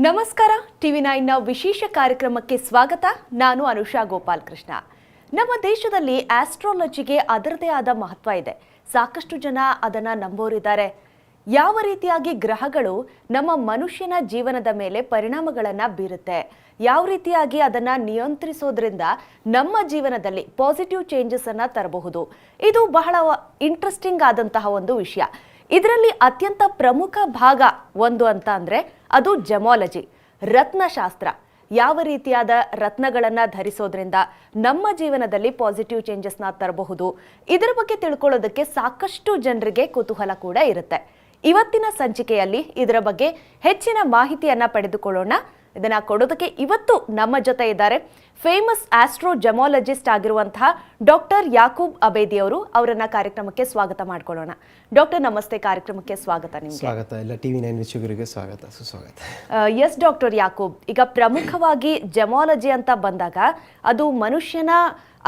ನಮಸ್ಕಾರ. ಟಿವಿ 9ನ ವಿಶೇಷ ಕಾರ್ಯಕ್ರಮಕ್ಕೆ ಸ್ವಾಗತ. ನಾನು ಅನುಷಾ ಗೋಪಾಲ್ ಕೃಷ್ಣ. ನಮ್ಮ ದೇಶದಲ್ಲಿ ಆಸ್ಟ್ರಾಲಜಿಗೆ ಅದರದೇ ಆದ ಮಹತ್ವ ಇದೆ. ಸಾಕಷ್ಟು ಜನ ಅದನ್ನು ನಂಬೋರಿದ್ದಾರೆ. ಯಾವ ರೀತಿಯಾಗಿ ಗ್ರಹಗಳು ನಮ್ಮ ಮನುಷ್ಯನ ಜೀವನದ ಮೇಲೆ ಪರಿಣಾಮಗಳನ್ನು ಬೀರುತ್ತೆ, ಯಾವ ರೀತಿಯಾಗಿ ಅದನ್ನು ನಿಯಂತ್ರಿಸೋದ್ರಿಂದ ನಮ್ಮ ಜೀವನದಲ್ಲಿ ಪಾಸಿಟಿವ್ ಚೇಂಜಸ್ ಅನ್ನು ತರಬಹುದು, ಇದು ಬಹಳ ಇಂಟ್ರೆಸ್ಟಿಂಗ್ ಆದಂತಹ ಒಂದು ವಿಷಯ. ಇದರಲ್ಲಿ ಅತ್ಯಂತ ಪ್ರಮುಖ ಭಾಗ ಒಂದು ಅಂತ ಅಂದರೆ ಅದು ಜೆಮಾಲಜಿ, ರತ್ನಶಾಸ್ತ್ರ. ಯಾವ ರೀತಿಯಾದ ರತ್ನಗಳನ್ನು ಧರಿಸೋದ್ರಿಂದ ನಮ್ಮ ಜೀವನದಲ್ಲಿ ಪಾಸಿಟಿವ್ ಚೇಂಜಸ್ನ ತರಬಹುದು, ಇದರ ಬಗ್ಗೆ ತಿಳ್ಕೊಳ್ಳೋದಕ್ಕೆ ಸಾಕಷ್ಟು ಜನರಿಗೆ ಕುತೂಹಲ ಕೂಡ ಇರುತ್ತೆ. ಇವತ್ತಿನ ಸಂಚಿಕೆಯಲ್ಲಿ ಇದರ ಬಗ್ಗೆ ಹೆಚ್ಚಿನ ಮಾಹಿತಿಯನ್ನು ಪಡೆದುಕೊಳ್ಳೋಣ. ಇದನ್ನು ಕೊಡೋದಕ್ಕೆ ಇವತ್ತು ನಮ್ಮ ಜೊತೆ ಇದ್ದಾರೆ ಫೇಮಸ್ ಆಸ್ಟ್ರೋ ಜೆಮಾಲಜಿಸ್ಟ್ ಆಗಿರುವಂತಹ ಡಾಕ್ಟರ್ ಯಾಕೂಬ್ ಅಬೇದಿ ಅವರು. ಅವರನ್ನ ಕಾರ್ಯಕ್ರಮಕ್ಕೆ ಸ್ವಾಗತ ಮಾಡ್ಕೊಳ್ಳೋಣ. ಡಾಕ್ಟರ್ ನಮಸ್ತೆ, ಕಾರ್ಯಕ್ರಮಕ್ಕೆ ಸ್ವಾಗತ. ನಿಮಗೆ ಸ್ವಾಗತ. ಎಲ್ಲ ಟಿವಿ 9 ವೀಕ್ಷಕರಿಗೆ ಸ್ವಾಗತ, ಸುಸ್ವಾಗತ. ಎಸ್ ಡಾಕ್ಟರ್ ಯಾಕೂಬ್, ಈಗ ಪ್ರಮುಖವಾಗಿ ಜೆಮಾಲಜಿ ಅಂತ ಬಂದಾಗ ಅದು ಮನುಷ್ಯನ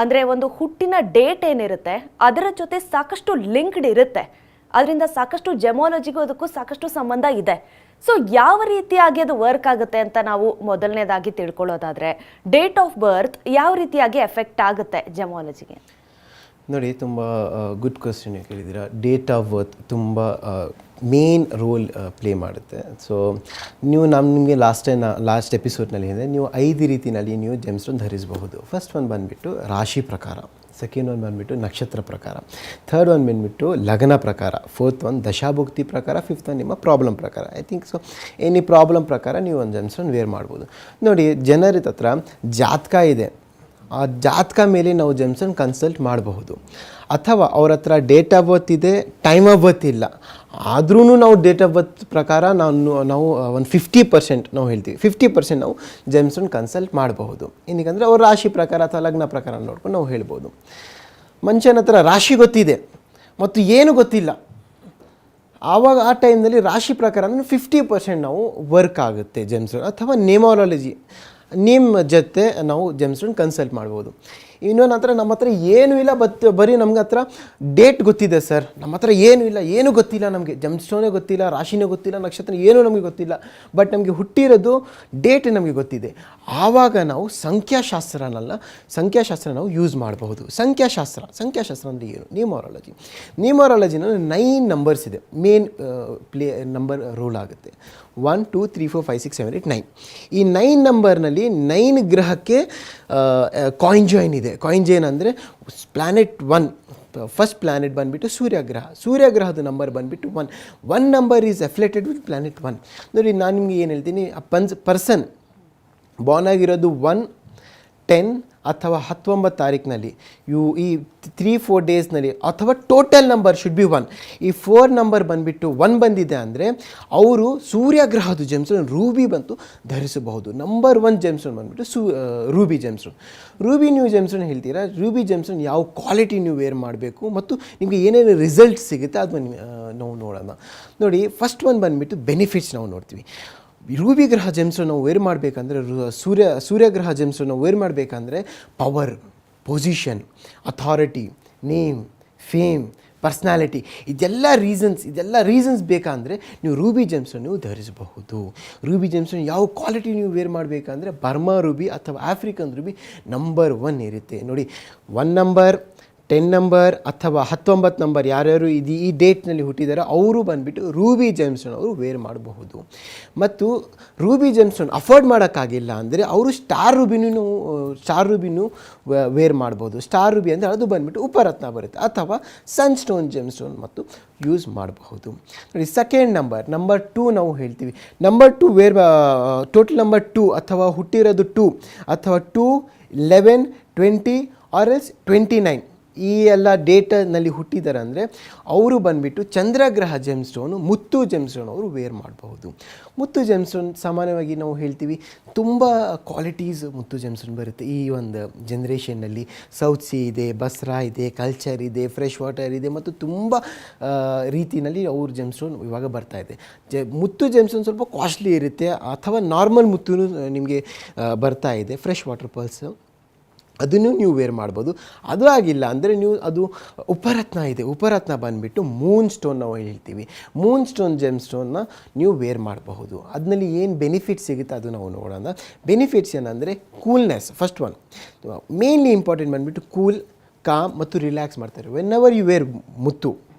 ಅಂದರೆ ಒಂದು ಹುಟ್ಟಿನ ಡೇಟ್ ಏನಿರುತ್ತೆ ಅದರ ಜೊತೆ ಸಾಕಷ್ಟು ಲಿಂಕ್ಡ್ ಇರುತ್ತೆ. ಅದರಿಂದ ಸಾಕಷ್ಟು ಜೆಮಾಲಜಿಗೂ ಅದಕ್ಕೂ ಸಾಕಷ್ಟು ಸಂಬಂಧ ಇದೆ. ಸೊ ಯಾವ ರೀತಿಯಾಗಿ ಅದು ವರ್ಕ್ ಆಗುತ್ತೆ ಅಂತ ನಾವು ಮೊದಲನೇದಾಗಿ ತಿಳ್ಕೊಳ್ಳೋದಾದ್ರೆ, ಡೇಟ್ ಆಫ್ ಬರ್ತ್ ಯಾವ ರೀತಿಯಾಗಿ ಎಫೆಕ್ಟ್ ಆಗುತ್ತೆ ಜೆಮಾಲಜಿಗೆ? ನೋಡಿ, ತುಂಬ ಗುಡ್ ಕ್ವಶನ್ ಕೇಳಿದ್ದೀರಾ. ಡೇಟ್ ಆಫ್ ಬರ್ತ್ ತುಂಬ ಮೇನ್ ರೋಲ್ ಪ್ಲೇ ಮಾಡುತ್ತೆ. ಸೊ ನೀವು ನಿಮಗೆ ಲಾಸ್ಟ್ ಎಪಿಸೋಡ್ನಲ್ಲಿ ಹೇಳಿದೆ, ನೀವು 5 ರೀತಿಯಲ್ಲಿ ನೀವು ಜೆಮ್ಸ್ಟೋನ್ ಧರಿಸಬಹುದು. ಫಸ್ಟ್ ಒನ್ ಬಂದುಬಿಟ್ಟು ರಾಶಿ ಪ್ರಕಾರ, ಸೆಕೆಂಡ್ ಒನ್ ಬಂದುಬಿಟ್ಟು ನಕ್ಷತ್ರ ಪ್ರಕಾರ, ಥರ್ಡ್ ಒನ್ ಬಂದುಬಿಟ್ಟು ಲಗ್ನ ಪ್ರಕಾರ, ಫೋರ್ತ್ ಒನ್ ದಶಾಭುಕ್ತಿ ಪ್ರಕಾರ, ಫಿಫ್ತ್ ಒನ್ ನಿಮ್ಮ ಪ್ರಾಬ್ಲಮ್ ಪ್ರಕಾರ. I think so any problem ಪ್ರಕಾರ ನೀವು ಒಂದು ಜೆಮ್ಸ್ಟೋನ್ ವೇರ್ ಮಾಡ್ಬೋದು. ನೋಡಿ, ಜನರ ಹತ್ರ ಜಾತಕ ಇದೆ, ಆ ಜಾತಕ ಮೇಲೆ ನಾವು ಜೆಮ್ಸ್ಟೋನ್ ಕನ್ಸಲ್ಟ್ ಮಾಡಬಹುದು. ಅಥವಾ ಅವ್ರ ಹತ್ರ ಡೇಟ್ ಆಫ್ ಬರ್ತ್ ಇದೆ, ಟೈಮ್ ಆಫ್ ಬರ್ತ್ ಇಲ್ಲ, ಆದ್ರೂ ನಾವು ಡೇಟ್ ಆಫ್ ಬರ್ತ್ ಪ್ರಕಾರ ನಾವು ಒಂದು 50% ನಾವು ಹೇಳ್ತೀವಿ, 50% ನಾವು ಜೆಮ್ಸ್ಟೋನ್ ಕನ್ಸಲ್ಟ್ ಮಾಡಬಹುದು. ಏನಕ್ಕೆ ಅವ್ರ ರಾಶಿ ಪ್ರಕಾರ ಅಥವಾ ಲಗ್ನ ಪ್ರಕಾರ ನೋಡ್ಕೊಂಡು ನಾವು ಹೇಳ್ಬೋದು. ಮನುಷ್ಯನ ಹತ್ರ ರಾಶಿ ಗೊತ್ತಿದೆ ಮತ್ತು ಏನು ಗೊತ್ತಿಲ್ಲ, ಆವಾಗ ಆ ಟೈಮ್ನಲ್ಲಿ ರಾಶಿ ಪ್ರಕಾರ ಅಂದರೆ 50% ನಾವು ವರ್ಕ್ ಆಗುತ್ತೆ ಜೆಮ್ಸ್ಟೋನ್. ಅಥವಾ ನೇಮಾಲಜಿ, ನಿಮ್ಮ ಜೊತೆ ನಾವು ಜೆಮ್ಸ್ಟೋನ್ ಕನ್ಸಲ್ಟ್ ಮಾಡ್ಬೋದು. ಇನ್ನೊಂದು ಹತ್ರ ನಮ್ಮ ಹತ್ರ ಏನೂ ಇಲ್ಲ, ಬರೀ ನಮ್ಗೆ ಹತ್ರ ಡೇಟ್ ಗೊತ್ತಿದೆ ಸರ್, ನಮ್ಮ ಹತ್ರ ಏನೂ ಇಲ್ಲ, ಏನೂ ಗೊತ್ತಿಲ್ಲ, ನಮಗೆ ಜೆಮ್ಸ್ಟೋನೇ ಗೊತ್ತಿಲ್ಲ, ರಾಶಿನೇ ಗೊತ್ತಿಲ್ಲ, ನಕ್ಷತ್ರ ಏನೂ ನಮಗೆ ಗೊತ್ತಿಲ್ಲ, ಬಟ್ ನಮಗೆ ಹುಟ್ಟಿರೋದು ಡೇಟ್ ನಮಗೆ ಗೊತ್ತಿದೆ. ಆವಾಗ ನಾವು ಸಂಖ್ಯಾಶಾಸ್ತ್ರ ನಾವು ಯೂಸ್ ಮಾಡಬಹುದು. ಸಂಖ್ಯಾಶಾಸ್ತ್ರ ಅಂದರೆ ಏನು? ನ್ಯೂಮರಾಲಜಿನಲ್ಲಿ 9 ನಂಬರ್ಸ್ ಇದೆ, ಮೇನ್ ನಂಬರ್ ರೂಲ್ ಆಗುತ್ತೆ. 1 2 3 4 5 6 7 8 9. ಈ 9 ನಂಬರ್ನಲ್ಲಿ 9 ಗ್ರಹಕ್ಕೆ ಕಾಯಿನ್ ಜಾಯಿನ್ ಇದೆ. ಕಾಯಿನ್ ಜಾಯಿನ್ ಅಂದರೆ ಪ್ಲ್ಯಾನೆಟ್ 1, ಫಸ್ಟ್ ಪ್ಲ್ಯಾನೆಟ್ ಬಂದುಬಿಟ್ಟು ಸೂರ್ಯಗ್ರಹದ ನಂಬರ್ ಬಂದುಬಿಟ್ಟು 1 number is affiliated with planet 1. ನೋಡಿ, ನಾನು ನಿಮಗೆ ಏನು ಹೇಳ್ತೀನಿ, ಪರ್ಸನ್ ಬಾರ್ನ್ ಆಗಿರೋದು 1, 10 ಅಥವಾ 19 ತಾರೀಕಿನಲ್ಲಿ, ಈ 3-4 ಡೇಸ್ನಲ್ಲಿ, ಅಥವಾ ಟೋಟಲ್ ನಂಬರ್ ಶುಡ್ ಬಿ 1. ಈ 4 ನಂಬರ್ ಬಂದುಬಿಟ್ಟು 1 ಬಂದಿದೆ ಅಂದರೆ ಅವರು ಸೂರ್ಯಗ್ರಹದ ಜೆಮ್ಸ್ಟೋನ್ ರೂಬಿ ಬಂತು ಧರಿಸಬಹುದು. ನಂಬರ್ 1 ಜೆಮ್ಸ್ಟೋನ್ ಬಂದುಬಿಟ್ಟು ರೂಬಿ ಜೆಮ್ಸ್ಟೋನ್. ನೀವು ಜೆಮ್ಸ್ಟೋನ್ ಹೇಳ್ತೀರಾ, ರೂಬಿ ಜೆಮ್ಸ್ಟೋನ್ ಯಾವ ಕ್ವಾಲಿಟಿ ನೀವು ವೇರ್ ಮಾಡಬೇಕು ಮತ್ತು ನಿಮಗೆ ಏನೇನು ರಿಸಲ್ಟ್ ಸಿಗುತ್ತೆ ಅದು ನಾವು ನೋಡೋಣ. ನೋಡಿ, ಫಸ್ಟ್ ಒನ್ ಬಂದುಬಿಟ್ಟು ಬೆನಿಫಿಟ್ಸ್ ನಾವು ನೋಡ್ತೀವಿ. ರೂಬಿ ಗ್ರಹ ಜೆಮ್ಸ್ಟೋನ್ ನಾವು ವೇರ್ ಮಾಡಬೇಕಂದ್ರೆ, ಸೂರ್ಯಗ್ರಹ ಜೆಮ್ಸ್ಟೋನ್ ನಾವು ವೇರ್ ಮಾಡಬೇಕಂದ್ರೆ power, position, authority, name, fame, personality, ಇದೆಲ್ಲ ರೀಸನ್ಸ್ ಬೇಕಂದರೆ ನೀವು ರೂಬಿ ಜೆಮ್ಸ್ಟೋನ್ ನೀವು ಧರಿಸಬಹುದು. ರೂಬಿ ಜೆಮ್ಸ್ಟೋನ್ ಯಾವ ಕ್ವಾಲಿಟಿ ನೀವು ವೇರ್ ಮಾಡಬೇಕಂದ್ರೆ ಬರ್ಮಾ ರೂಬಿ ಅಥವಾ ಆಫ್ರಿಕನ್ ರೂಬಿ ನಂಬರ್ 1 ಇರುತ್ತೆ. ನೋಡಿ, 1 ನಂಬರ್, 10 ನಂಬರ್ ಅಥವಾ 19 ನಂಬರ್ ಯಾರ್ಯಾರು ಈ ಡೇಟ್ನಲ್ಲಿ ಹುಟ್ಟಿದಾರೋ ಅವರು ಬಂದುಬಿಟ್ಟು ರೂಬಿ ಜೆಮ್ಸ್ಟೋನ್ ಅವರು ವೇರ್ ಮಾಡಬಹುದು. ಮತ್ತು ರೂಬಿ ಜೆಮ್ಸ್ಟೋನ್ ಅಫೋರ್ಡ್ ಮಾಡೋಕ್ಕಾಗಿಲ್ಲ ಅಂದರೆ ಅವರು ಸ್ಟಾರ್ ರೂಬಿನೂ ವೇರ್ ಮಾಡ್ಬೋದು. ಸ್ಟಾರ್ ರೂಬಿ ಅಂದರೆ ಅದು ಬಂದುಬಿಟ್ಟು ಉಪರತ್ನ ಬರುತ್ತೆ, ಅಥವಾ ಸನ್ಸ್ಟೋನ್ ಜೆಮ್ಸ್ಟೋನ್ ಮತ್ತು ಯೂಸ್ ಮಾಡಬಹುದು. ನೋಡಿ, ಸೆಕೆಂಡ್ ನಂಬರ್ 2 ನಾವು ಹೇಳ್ತೀವಿ. ನಂಬರ್ 2 ಟೋಟಲ್ ನಂಬರ್ 2 ಅಥವಾ ಹುಟ್ಟಿರೋದು 2 ಅಥವಾ 2, 11, 20 ಆರ್ ಎಲ್ಸ್ 29 ಈ ಎಲ್ಲ ಡೇಟನಲ್ಲಿ ಹುಟ್ಟಿದ್ದಾರೆ ಅಂದರೆ ಅವರು ಬಂದುಬಿಟ್ಟು ಚಂದ್ರಗ್ರಹ ಜೆಮ್ಸ್ಟೋನು, ಮುತ್ತು ಜೆಮ್ಸ್ಟೋನ್ ಅವರು ವೇರ್ ಮಾಡಬಹುದು. ಮುತ್ತು ಜೆಮ್ಸ್ಟೋನ್ ಸಾಮಾನ್ಯವಾಗಿ ನಾವು ಹೇಳ್ತೀವಿ ತುಂಬ ಕ್ವಾಲಿಟೀಸ್ ಮುತ್ತು ಜೆಮ್ಸ್ಟೋನ್ ಬರುತ್ತೆ ಈ ಒಂದು ಜನ್ರೇಷನ್ನಲ್ಲಿ. ಸೌತ್ ಸಿ ಇದೆ, ಬಸ್ರಾ ಇದೆ, ಕಲ್ಚರ್ ಇದೆ, ಫ್ರೆಶ್ ವಾಟರ್ ಇದೆ ಮತ್ತು ತುಂಬ ರೀತಿಯಲ್ಲಿ ಅವ್ರ ಜೆಮ್ಸ್ಟೋನ್ ಇವಾಗ ಬರ್ತಾ ಇದೆ. ಮುತ್ತು ಜೆಮ್ಸ್ಟೋನ್ ಸ್ವಲ್ಪ ಕಾಸ್ಟ್ಲಿ ಇರುತ್ತೆ, ಅಥವಾ ನಾರ್ಮಲ್ ಮುತ್ತು ನಿಮಗೆ ಬರ್ತಾ ಇದೆ, ಫ್ರೆಶ್ ವಾಟರ್ ಪರ್ಲ್ಸ್. ಅದನ್ನು ನೀವು ವೇರ್ ಮಾಡ್ಬೋದು. ಅದು ಆಗಿಲ್ಲ ಅಂದರೆ ನೀವು ಅದು ಉಪರತ್ನ ಇದೆ, ಉಪರತ್ನ ಬಂದುಬಿಟ್ಟು ಮೂನ್ ಸ್ಟೋನ್ ನಾವು ಹೇಳ್ತೀವಿ. ಮೂನ್ ಸ್ಟೋನ್ ಜೆಮ್ ಸ್ಟೋನ್ನ ನೀವು ವೇರ್ ಮಾಡಬಹುದು. ಅದರಲ್ಲಿ ಏನು ಬೆನಿಫಿಟ್ಸ್ ಸಿಗುತ್ತೆ ಅದು ನಾವು ನೋಡೋಣ. ಬೆನಿಫಿಟ್ಸ್ ಏನಂದರೆ coolness, first one mainly important ಬಂದುಬಿಟ್ಟು ಕೂಲ್, ಕಾಮ್ ಮತ್ತು ರಿಲ್ಯಾಕ್ಸ್ ಮಾಡ್ತಾರೆ. ವೆನ್ ಎವರ್ ಯು ವೇರ್ ಮುತ್ತು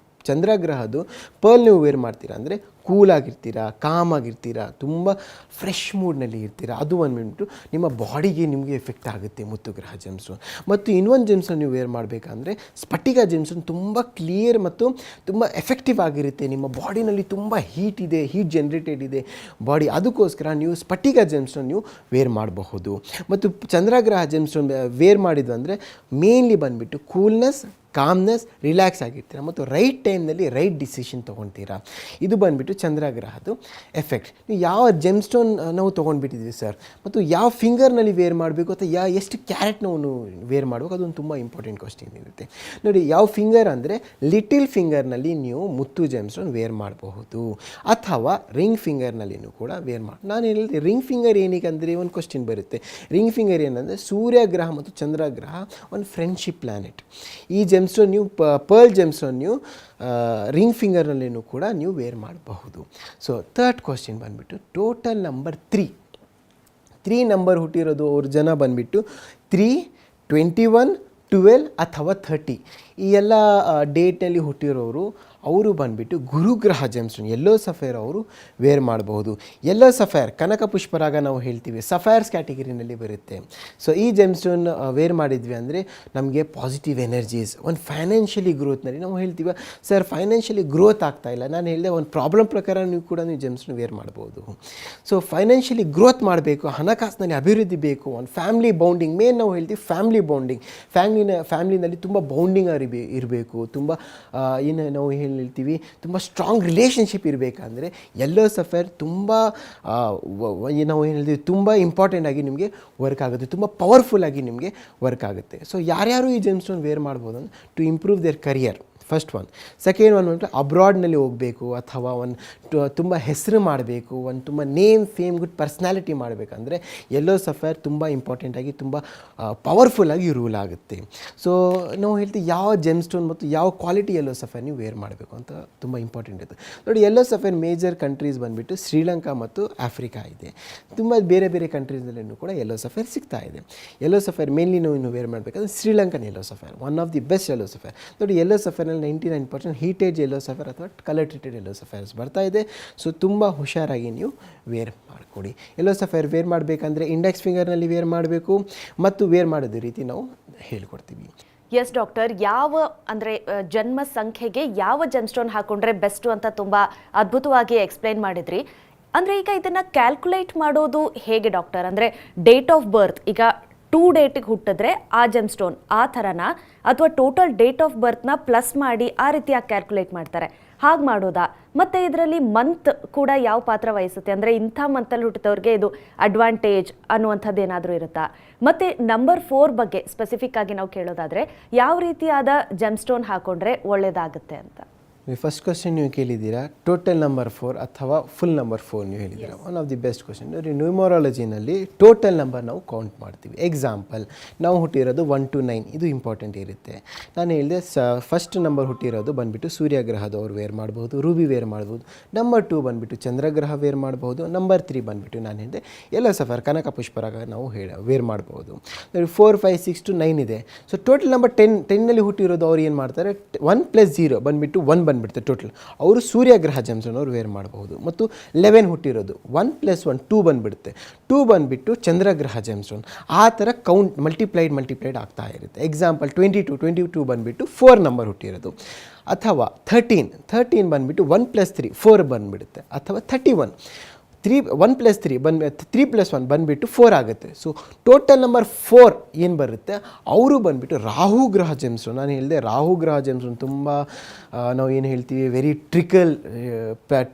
ಚಂದ್ರಗ್ರಹದ್ದು ಪರ್ಲ್ ನೀವು ವೇರ್ ಮಾಡ್ತೀರಾ ಅಂದರೆ ಕೂಲಾಗಿರ್ತೀರಾ, ಕಾಮ್ ಆಗಿರ್ತೀರಾ, ತುಂಬ ಫ್ರೆಶ್ ಮೂಡ್ನಲ್ಲಿ ಇರ್ತೀರಾ. ಅದು ಬಂದುಬಿಟ್ಟು ನಿಮ್ಮ ಬಾಡಿಗೆ ನಿಮಗೆ ಎಫೆಕ್ಟ್ ಆಗುತ್ತೆ ಮುತ್ತು ಗ್ರಹ ಜೆಮ್ಸ್ಟೋನ್. ಮತ್ತು ಇನ್ನೊಂದು ಜೆಮ್ಸ್ಟೋನ್ ನೀವು ವೇರ್ ಮಾಡಬೇಕಂದ್ರೆ ಸ್ಫಟಿಕ ಜೆಮ್ಸ್ಟೋನ್ ತುಂಬ ಕ್ಲಿಯರ್ ಮತ್ತು ತುಂಬ ಎಫೆಕ್ಟಿವ್ ಆಗಿರುತ್ತೆ. ನಿಮ್ಮ ಬಾಡಿನಲ್ಲಿ ತುಂಬ ಹೀಟ್ ಇದೆ, ಹೀಟ್ ಜನ್ರೇಟೆಡ್ ಇದೆ ಬಾಡಿ, ಅದಕ್ಕೋಸ್ಕರ ನೀವು ಸ್ಫಟಿಕ ಜೆಮ್ಸ್ಟೋನ್ ನೀವು ವೇರ್ ಮಾಡಬಹುದು. ಮತ್ತು ಚಂದ್ರಗ್ರಹ ಜೆಮ್ಸ್ಟೋನ್ ವೇರ್ ಮಾಡಿದ್ದು ಅಂದರೆ ಮೇನ್ಲಿ ಬಂದುಬಿಟ್ಟು ಕೂಲ್ನೆಸ್, ಕಾಮ್ನೆಸ್, ರಿಲ್ಯಾಕ್ಸ್ ಆಗಿರ್ತೀರ ಮತ್ತು ರೈಟ್ ಟೈಮ್ನಲ್ಲಿ ರೈಟ್ ಡಿಸಿಷನ್ ತೊಗೊಳ್ತೀರಾ. ಇದು ಬಂದುಬಿಟ್ಟು ಚಂದ್ರಗ್ರಹದ್ದು ಎಫೆಕ್ಟ್. ನೀವು ಯಾವ ಜೆಮ್ಸ್ಟೋನ್ ನಾವು ತೊಗೊಂಡ್ಬಿಟ್ಟಿದ್ವಿ ಸರ್, ಮತ್ತು ಯಾವ ಫಿಂಗರ್ನಲ್ಲಿ ವೇರ್ ಮಾಡಬೇಕು ಅಥವಾ ಎಷ್ಟು ಕ್ಯಾರೆಟ್ ನಾವು ವೇರ್ ಮಾಡಬೇಕು, ಅದೊಂದು ತುಂಬ ಇಂಪಾರ್ಟೆಂಟ್ ಕ್ವಶ್ಚನ್ ಇರುತ್ತೆ. ನೋಡಿ, ಯಾವ ಫಿಂಗರ್ ಅಂದರೆ ಲಿಟಿಲ್ ಫಿಂಗರ್ನಲ್ಲಿ ನೀವು ಮುತ್ತು ಜೆಮ್ಸ್ಟೋನ್ ವೇರ್ ಮಾಡಬಹುದು, ಅಥವಾ ರಿಂಗ್ ಫಿಂಗರ್ನಲ್ಲಿನೂ ಕೂಡ ವೇರ್ ಮಾಡಿ. ನಾನು ಹೇಳಿದೆ ರಿಂಗ್ ಫಿಂಗರ್ ಏನಕ್ಕೆ ಅಂದರೆ ಒಂದು ಕ್ವಶ್ಚನ್ ಬರುತ್ತೆ. ರಿಂಗ್ ಫಿಂಗರ್ ಏನಂದರೆ ಸೂರ್ಯಗ್ರಹ ಮತ್ತು ಚಂದ್ರಗ್ರಹ ಒಂದು ಫ್ರೆಂಡ್ಶಿಪ್ ಪ್ಲ್ಯಾನೆಟ್. ಈ ಜೆಮ್ಸ್ಟೋನ್ ನೀವು ಪರ್ಲ್ ಜೆಮ್ಸ್ಟೋನ್ ನೀವು ರಿಂಗ್ ಫಿಂಗರ್ನಲ್ಲಿನೂ ಕೂಡ ನೀವು ವೇರ್ ಮಾಡಬಹುದು. ಸೊ ಥರ್ಡ್ ಕ್ವಶ್ಚನ್ ಬಂದುಬಿಟ್ಟು ಟೋಟಲ್ ನಂಬರ್ 3 ನಂಬರ್ ಹುಟ್ಟಿರೋದು ಅವ್ರ ಜನ ಬಂದುಬಿಟ್ಟು 3, 21, 12 ಅಥವಾ 30 ಈ ಎಲ್ಲ ಡೇಟ್ನಲ್ಲಿ ಹುಟ್ಟಿರೋರು ಅವರು ಬಂದುಬಿಟ್ಟು ಗುರುಗ್ರಹ ಜೆಮ್ಸ್ಟೋನ್ ಯೆಲ್ಲೋ ಸಫೈರ್ ಅವರು ವೇರ್ ಮಾಡಬಹುದು. ಯೆಲ್ಲೋ ಸಫೈರ್ ಕನಕ ಪುಷ್ಪರಾಗ ನಾವು ಹೇಳ್ತೀವಿ, ಸಫೈರ್ಸ್ ಕ್ಯಾಟಗರಿನಲ್ಲಿ ಬರುತ್ತೆ. ಸೊ ಈ ಜೆಮ್ಸ್ಟೋನ್ ವೇರ್ ಮಾಡಿದ್ವಿ ಅಂದರೆ ನಮಗೆ ಪಾಸಿಟಿವ್ ಎನರ್ಜೀಸ್, ಒಂದು ಫೈನಾನ್ಷಿಯಲಿ ಗ್ರೋತ್ನಲ್ಲಿ ನಾವು ಹೇಳ್ತೀವಿ ಸರ್ ಫೈನಾನ್ಷಿಯಲಿ ಗ್ರೋತ್ ಆಗ್ತಾಯಿಲ್ಲ, ನಾನು ಹೇಳಿದೆ ಒಂದು ಪ್ರಾಬ್ಲಮ್ ಪ್ರಕಾರ ನೀವು ಕೂಡ ನೀವು ಜೆಮ್ಸ್ಟೋನ್ ವೇರ್ ಮಾಡ್ಬೋದು. ಸೊ ಫೈನಾನ್ಷಿಯಲಿ ಗ್ರೋತ್ ಮಾಡಬೇಕು, ಹಣಕಾಸಿನಲ್ಲಿ ಅಭಿವೃದ್ಧಿ ಬೇಕು, ಒಂದು ಫ್ಯಾಮಿಲಿ ಬೌಂಡಿಂಗ್, ಮೇನ್ ನಾವು ಹೇಳ್ತೀವಿ ಫ್ಯಾಮಿಲಿ ಬೌಂಡಿಂಗ್, ಫ್ಯಾಮಿಲಿನಲ್ಲಿ ತುಂಬ ಬೌಂಡಿಂಗ್ ಇರಬೇಕು, ತುಂಬ ಏನು ನಾವು ಹೇಳ್ತೀವಿ ತುಂಬ ಸ್ಟ್ರಾಂಗ್ ರಿಲೇಷನ್ಶಿಪ್ ಇರಬೇಕಂದ್ರೆ ಯೆಲ್ಲೋ ಸಫೈರ್ ತುಂಬ ನಾವು ಏನು ಹೇಳ್ತೀವಿ ತುಂಬ ಇಂಪಾರ್ಟೆಂಟ್ ಆಗಿ ನಿಮಗೆ ವರ್ಕ್ ಆಗುತ್ತೆ, ತುಂಬ ಪವರ್ಫುಲ್ ಆಗಿ ನಿಮಗೆ ವರ್ಕ್ ಆಗುತ್ತೆ. ಸೊ ಯಾರ್ಯಾರು ಈ ಜೆಮ್ಸ್ಟೋನ್ ವೇರ್ ಮಾಡ್ಬೋದು ಅಂದರೆ to improve their career, first one. Second one ಅಂದರೆ ಅಬ್ರಾಡ್ನಲ್ಲಿ ಹೋಗಬೇಕು ಅಥವಾ ಒಂದು ತುಂಬ ಹೆಸರು ಮಾಡಬೇಕು, ಒಂದು ತುಂಬ ನೇಮ್, ಫೇಮ್, ಗುಡ್ ಪರ್ಸ್ನಾಲಿಟಿ ಮಾಡಬೇಕಂದ್ರೆ ಯೆಲ್ಲೋ ಸಫೈರ್ ತುಂಬ ಇಂಪಾರ್ಟೆಂಟಾಗಿ ತುಂಬ ಪವರ್ಫುಲ್ಲಾಗಿ ರೂಲ್ ಆಗುತ್ತೆ. ಸೊ ನಾವು ಹೇಳ್ತೀವಿ ಯಾವ ಜೆಮ್ಸ್ಟೋನ್ ಮತ್ತು ಯಾವ ಕ್ವಾಲಿಟಿ ಯೆಲ್ಲೋ ಸಫೈರ್ ನೀವು ವೇರ್ ಮಾಡಬೇಕು ಅಂತ ತುಂಬ ಇಂಪಾರ್ಟೆಂಟ್ ಇರುತ್ತೆ. ನೋಡಿ, ಯೆಲ್ಲೋ ಸಫೈರ್ ಮೇಜರ್ ಕಂಟ್ರೀಸ್ ಬಂದುಬಿಟ್ಟು ಶ್ರೀಲಂಕಾ ಮತ್ತು ಆಫ್ರಿಕಾ ಇದೆ. ತುಂಬ ಬೇರೆ ಬೇರೆ ಕಂಟ್ರೀಸಲ್ಲೂ ಕೂಡ ಯೆಲ್ಲೋ ಸಫೈರ್ ಸಿಗ್ತಾ ಇದೆ. ಯೆಲ್ಲೋ ಸಫೈರ್ ಮೇನ್ಲಿ ನಾವು ಇನ್ನು ವೇರ್ ಮಾಡಬೇಕಂದ್ರೆ Sri Lankan yellow sapphire one of the best yellow sapphire. ನೋಡಿ, ಯೆಲ್ಲೋ ಸಫೈರ್ನಲ್ಲಿ 99% ಹೀಟೇಜ್ ಯೆಲ್ಲೋ ಸಫೈರ್ ಅಥವಾ ಕಲರ್ ಟ್ರೀಟೆಡ್ ಯೆಲ್ಲೋ ಸಫೈರ್ಸ್ ಬರ್ತಾ ಇದೆ. ಸೊ ತುಂಬ ಹುಷಾರಾಗಿ ನೀವು ವೇರ್ ಮಾಡಿಕೊಡಿ. ಯೆಲ್ಲೋ ಸಫೈರ್ ವೇರ್ ಮಾಡಬೇಕಂದ್ರೆ ಇಂಡೆಕ್ಸ್ ಫಿಂಗರ್ನಲ್ಲಿ ವೇರ್ ಮಾಡಬೇಕು ಮತ್ತು ವೇರ್ ಮಾಡೋದು ರೀತಿ ನಾವು ಹೇಳ್ಕೊಡ್ತೀವಿ. ಎಸ್ ಡಾಕ್ಟರ್, ಯಾವ ಅಂದರೆ ಜನ್ಮ ಸಂಖ್ಯೆಗೆ ಯಾವ ಜೆಮ್ಸ್ಟೋನ್ ಹಾಕೊಂಡ್ರೆ ಬೆಸ್ಟು ಅಂತ ತುಂಬ ಅದ್ಭುತವಾಗಿ ಎಕ್ಸ್ಪ್ಲೈನ್ ಮಾಡಿದ್ರಿ. ಅಂದರೆ ಈಗ ಇದನ್ನು ಕ್ಯಾಲ್ಕುಲೇಟ್ ಮಾಡೋದು ಹೇಗೆ ಡಾಕ್ಟರ್? ಅಂದರೆ ಡೇಟ್ ಆಫ್ ಬರ್ತ್ ಈಗ 2 ಡೇಟಿಗೆ ಹುಟ್ಟಿದ್ರೆ ಆ ಜೆಮ್ಸ್ಟೋನ್ ಆ ಥರನಾ, ಅಥವಾ ಟೋಟಲ್ ಡೇಟ್ ಆಫ್ ಬರ್ತ್ನ ಪ್ಲಸ್ ಮಾಡಿ ಆ ರೀತಿಯಾಗಿ ಕ್ಯಾಲ್ಕುಲೇಟ್ ಮಾಡ್ತಾರೆ, ಹಾಗೆ ಮಾಡೋದಾ? ಮತ್ತು ಇದರಲ್ಲಿ ಮಂತ್ ಕೂಡ ಯಾವ ಪಾತ್ರ ವಹಿಸುತ್ತೆ? ಅಂದರೆ ಇಂಥ ಮಂತಲ್ಲಿ ಹುಟ್ಟಿದವ್ರಿಗೆ ಇದು ಅಡ್ವಾಂಟೇಜ್ ಅನ್ನುವಂಥದ್ದು ಏನಾದರೂ ಇರುತ್ತಾ? ಮತ್ತು ನಂಬರ್ 4 ಬಗ್ಗೆ ಸ್ಪೆಸಿಫಿಕ್ ಆಗಿ ನಾವು ಕೇಳೋದಾದರೆ ಯಾವ ರೀತಿಯಾದ ಜೆಮ್ಸ್ಟೋನ್ ಹಾಕೊಂಡ್ರೆ ಒಳ್ಳೆಯದಾಗುತ್ತೆ ಅಂತ? ಫಸ್ಟ್ ಕ್ವಶನ್ ನೀವು ಕೇಳಿದ್ದೀರಾ ಟೋಟಲ್ ನಂಬರ್ 4 ಅಥವಾ ಫುಲ್ ನಂಬರ್ 4 ನೀವು ಹೇಳಿದ್ದೀರಾ. One of the best question. ನೋಡಿ, ನ್ಯೂಮರಾಲಜಿನಲ್ಲಿ ಟೋಟಲ್ ನಂಬರ್ ನಾವು ಕೌಂಟ್ ಮಾಡ್ತೀವಿ. ಎಕ್ಸಾಂಪಲ್, ನಾವು ಹುಟ್ಟಿರೋದು 1 to 9, ಇದು ಇಂಪಾರ್ಟೆಂಟ್ ಇರುತ್ತೆ. ನಾನು ಹೇಳಿದೆ ಫಸ್ಟ್ ನಂಬರ್ ಹುಟ್ಟಿರೋದು ಬಂದುಬಿಟ್ಟು ಸೂರ್ಯಗ್ರಹದವ್ರು ವೇರ್ ಮಾಡ್ಬೋದು, ರೂಬಿ ವೇರ್ ಮಾಡ್ಬೋದು. ನಂಬರ್ 2 ಬಂದುಬಿಟ್ಟು ಚಂದ್ರಗ್ರಹ ವೇರ್ ಮಾಡ್ಬೋದು. ನಂಬರ್ 3 ಬಂದುಬಿಟ್ಟು ನಾನು ಹೇಳಿದೆ ಯೆಲ್ಲೋ ಸಫೈರ್ ಕನಕ ಪುಷ್ಪರಾಗ ನಾವು ವೇರ್ ಮಾಡ್ಬೋದು. ನೋಡಿ, 4, 5, 6 to 9 ಇದೆ. ಸೊ ಟೋಟಲ್ ನಂಬರ್ 10ನಲ್ಲಿ ಹುಟ್ಟಿರೋದು ಅವ್ರು ಏನು ಮಾಡ್ತಾರೆ, 1 + 0 ಬಂದುಬಿಟ್ಟು 1 ಬಂದುಬಿಡುತ್ತೆ ಟೋಟಲ್. ಅವರು ಸೂರ್ಯಗ್ರಹ ಜೆಮ್ಸ್ಟೋನ್ ಅವರು ವೇರ್ ಮಾಡಬಹುದು. ಮತ್ತು 11 ಹುಟ್ಟಿರೋದು 1 + 1 2 ಬಂದುಬಿಡುತ್ತೆ. 2 ಬಂದುಬಿಟ್ಟು ಚಂದ್ರಗ್ರಹ ಜೆಮ್ಸ್ಟೋನ್. ಆ ಥರ ಕೌಂಟ್ ಮಲ್ಟಿಪ್ಲೈಡ್ ಆಗ್ತಾ ಇರುತ್ತೆ. ಎಕ್ಸಾಂಪಲ್ 22 ಬಂದುಬಿಟ್ಟು 4 ನಂಬರ್ ಹುಟ್ಟಿರೋದು. ಅಥವಾ 13 ಬಂದುಬಿಟ್ಟು 1 + 3 4 ಬಂದುಬಿಡುತ್ತೆ. ಅಥವಾ 31 1 + 3 3 + 1 ಬಂದುಬಿಟ್ಟು 4 ಆಗುತ್ತೆ. ಸೊ ಟೋಟಲ್ ನಂಬರ್ 4 ಏನು ಬರುತ್ತೆ, ಅವರು ಬಂದುಬಿಟ್ಟು ರಾಹು ಗ್ರಹ ಜೆಮ್ಸ್ಟೋನ್. ನಾನು ಹೇಳಿದೆ ರಾಹು ಗ್ರಹ ಜೆಮ್ಸ್ಟೋನ್ ತುಂಬ ನಾವು ಏನು ಹೇಳ್ತೀವಿ ವೆರಿ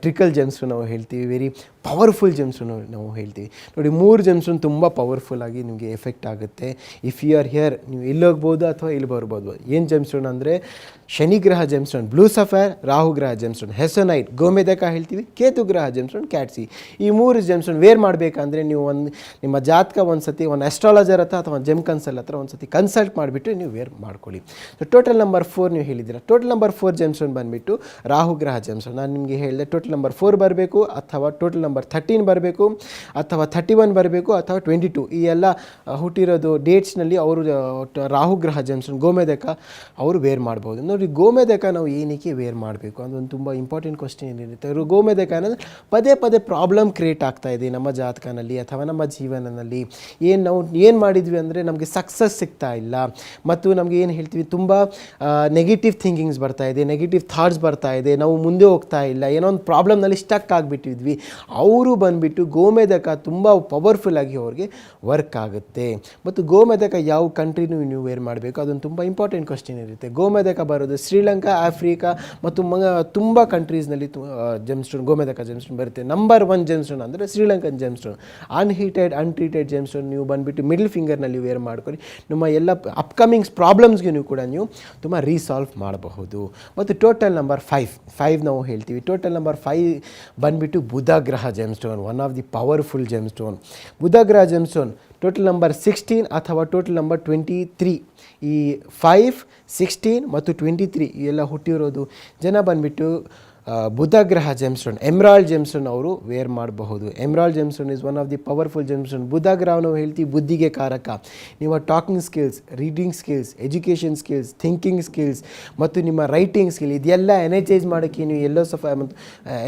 ಟ್ರಿಕಲ್ ಜೆಮ್ಸ್ಟೋನ್ ನಾವು ಹೇಳ್ತೀವಿ, ವೆರಿ ಪವರ್ಫುಲ್ ಜೆಮ್ಸ್ಟೋನ್ ನಾವು ಹೇಳ್ತೀವಿ ನೋಡಿ. 3 ಜೆಮ್ಸ್ಟೋನ್ ತುಂಬ ಪವರ್ಫುಲ್ಲಾಗಿ ನಿಮಗೆ ಎಫೆಕ್ಟ್ ಆಗುತ್ತೆ. ಇಫ್ ಯು ಆರ್ ಹಿಯರ್, ನೀವು ಇಲ್ಲಿ ಹೋಗ್ಬೋದು ಅಥವಾ ಇಲ್ಲಿ ಬರ್ಬೋದು. ಏನು ಜೆಮ್ಸ್ಟೋನ್ ಅಂದರೆ ಶನಿಗ್ರಹ ಜೆಮ್ಸ್ಟೋನ್ ಬ್ಲೂ ಸಫೈರ್, ರಾಹುಗ್ರಹ ಜೆಮ್ಸ್ಟೋನ್ ಹೆಸನೈಟ್, ಗೋಮೇಧಕ ಹೇಳ್ತೀವಿ, ಕೇತುಗ್ರಹ ಜೆಮ್ಸ್ಟೋನ್ ಕ್ಯಾಟ್ಸಿ. ಈ 3 ಜೆಮ್ಸ್ಟೋನ್ ವೇರ್ ಮಾಡಬೇಕಂದ್ರೆ ನೀವು ನಿಮ್ಮ ಜಾತಕ ಒಂದು ಸತಿ ಒಂದು ಆಸ್ಟ್ರಾಲಜರ್ ಹತ್ರ ಅಥವಾ ಜೆಮ್ ಕನ್ಸಲ್ ಹತ್ರ ಒಂದು ಸತಿ ಕನ್ಸಲ್ಟ್ ಮಾಡಿಬಿಟ್ಟು ನೀವು ವೇರ್ ಮಾಡ್ಕೊಳ್ಳಿ. ಸೊ ಟೋಟಲ್ ನಂಬರ್ 4 ನೀವು ಹೇಳಿದ್ದೀರಾ. ಟೋಟಲ್ ನಂಬರ್ 4 ಜೆಮ್ಸ್ಟೋನ್ ಬಂದುಬಿಟ್ಟು ರಾಹುಗ್ರಹ ಜೆಮ್ಸ್ಟೋನ್. ನಾನು ನಿಮಗೆ ಹೇಳಿದೆ ಟೋಟಲ್ ನಂಬರ್ 4 ಬರಬೇಕು, ಅಥವಾ ಟೋಟಲ್ ನಂಬರ್ 13 ಬರಬೇಕು, ಅಥವಾ 31 ಬರಬೇಕು, ಅಥವಾ 22. ಈ ಎಲ್ಲ ಹುಟ್ಟಿರೋದು ಡೇಟ್ಸ್ನಲ್ಲಿ ಅವರು ರಾಹುಗ್ರಹ ಜೆಮ್ಸ್ಟೋನ್ ಗೋಮೇಧಕ ಅವರು ವೇರ್ ಮಾಡ್ಬೋದು. ನೋಡಿ, ಗೋಮೇಧಕ ನಾವು ಏನಕ್ಕೆ ವೇರ್ ಮಾಡಬೇಕು ಅದೊಂದು ತುಂಬ ಇಂಪಾರ್ಟೆಂಟ್ ಕ್ವಶನ್ ಏನಿರುತ್ತೆ. ಗೋಮೇಧಕ ಅನ್ನೋದು ಪದೇ ಪದೇ ಪ್ರಾಬ್ಲಮ್ ಕ್ರಿಯೇಟ್ ಆಗ್ತಾ ಇದೆ ನಮ್ಮ ಜಾತಕನಲ್ಲಿ ಅಥವಾ ನಮ್ಮ ಜೀವನದಲ್ಲಿ. ನಾವು ಏನು ಮಾಡಿದ್ವಿ ಅಂದರೆ ನಮಗೆ ಸಕ್ಸಸ್ ಸಿಗ್ತಾ ಇಲ್ಲ, ಮತ್ತು ನಮಗೆ ಏನು ಹೇಳ್ತೀವಿ ತುಂಬ ನೆಗೆಟಿವ್ ಥಿಂಕಿಂಗ್ಸ್ ಬರ್ತಾ ಇದೆ, ನೆಗೆಟಿವ್ ಥಾಟ್ಸ್ ಬರ್ತಾ ಇದೆ, ನಾವು ಮುಂದೆ ಹೋಗ್ತಾ ಇಲ್ಲ, ಏನೋ ಒಂದು ಪ್ರಾಬ್ಲಮ್ನಲ್ಲಿ ಸ್ಟಕ್ ಆಗಿಬಿಟ್ಟಿದ್ವಿ. ಅವರು ಬಂದುಬಿಟ್ಟು ಗೋಮೇಧಕ ತುಂಬ ಪವರ್ಫುಲ್ಲಾಗಿ ಅವ್ರಿಗೆ ವರ್ಕ್ ಆಗುತ್ತೆ. ಮತ್ತು ಗೋಮೇಧಕ ಯಾವ ಕಂಟ್ರಿನೂ ನೀವು ವೇರ್ ಮಾಡಬೇಕು ಅದೊಂದು ತುಂಬ ಇಂಪಾರ್ಟೆಂಟ್ ಕ್ವಶನ್ ಇರುತ್ತೆ. ಗೋಮೇಧಕ ಬರೋದು ಶ್ರೀಲಂಕಾ, ಆಫ್ರಿಕಾ ಮತ್ತು ತುಂಬ ಕಂಟ್ರೀಸ್ನಲ್ಲಿ ಜೆಮ್ಸ್ಟೋನ್ ಗೋಮೇಧಕ ಜೆಮ್ಸ್ಟೋನ್ ಬರುತ್ತೆ. ನಂಬರ್ 1 ಜೆಮ್ಸ್ಟೋನ್ ಅಂದರೆ ಶ್ರೀಲಂಕನ್ ಜೆಮ್ಸ್ಟೋನ್. ಅನ್ಟ್ರೀಟೆಡ್ ಜೆಮ್ಸ್ಟೋನ್ ನೀವು ಬಂದುಬಿಟ್ಟು ಮಿಡಲ್ ಫಿಂಗರ್ನಲ್ಲಿ ವೇರ್ ಮಾಡ್ಕೊಳ್ಳಿ. ನಿಮ್ಮ ಎಲ್ಲ ಅಪ್ಕಮಿಂಗ್ಸ್ ಪ್ರಾಬ್ಲಮ್ಸ್ಗೆ ನೀವು ಕೂಡ ನೀವು ತುಂಬ ರೀಸಾಲ್ವ್ ಮಾಡಬಹುದು. ಮತ್ತು ಟೋಟಲ್ ನಂಬರ್ 5 ನಾವು ಹೇಳ್ತೀವಿ. ಟೋಟಲ್ ನಂಬರ್ 5 ಬಂದುಬಿಟ್ಟು ಬುಧ ಗ್ರಹ gemstone, one of the powerful gemstone. ಬುಧ ಗ್ರಹ ಜೆಮ್ಸ್ಟೋನ್ ಟೋಟಲ್ ನಂಬರ್ 16 ಅಥವಾ ಟೋಟಲ್ ನಂಬರ್ 23. ಈ 5, 16 ಮತ್ತು 23 ಇವೆಲ್ಲ ಹುಟ್ಟಿರೋದು ಜನ ಬಂದುಬಿಟ್ಟು ಬುಧ ಗ್ರಹ ಜೆಮ್ಸ್ಟೋನ್, ಎಮ್ರಾಲ್ಡ್ ಜೆಮ್ಸ್ಟೋನ್ ಅವರು ವೇರ್ ಮಾಡಬಹುದು. Emerald gemstone is one of the powerful gemstone. ಬುಧ ಗ್ರಹ ನಾವು ಹೇಳ್ತೀವಿ ಬುದ್ಧಿಗೆ ಕಾರಕ. ನಿಮ್ಮ talking skills, reading skills, education skills, thinking skills ಮತ್ತು ನಿಮ್ಮ ರೈಟಿಂಗ್ ಸ್ಕಿಲ್ ಇದೆಲ್ಲ ಎನರ್ಜೈಸ್ ಮಾಡೋಕ್ಕೆ ನೀವು ಎಲ್ಲೋ ಮತ್ತು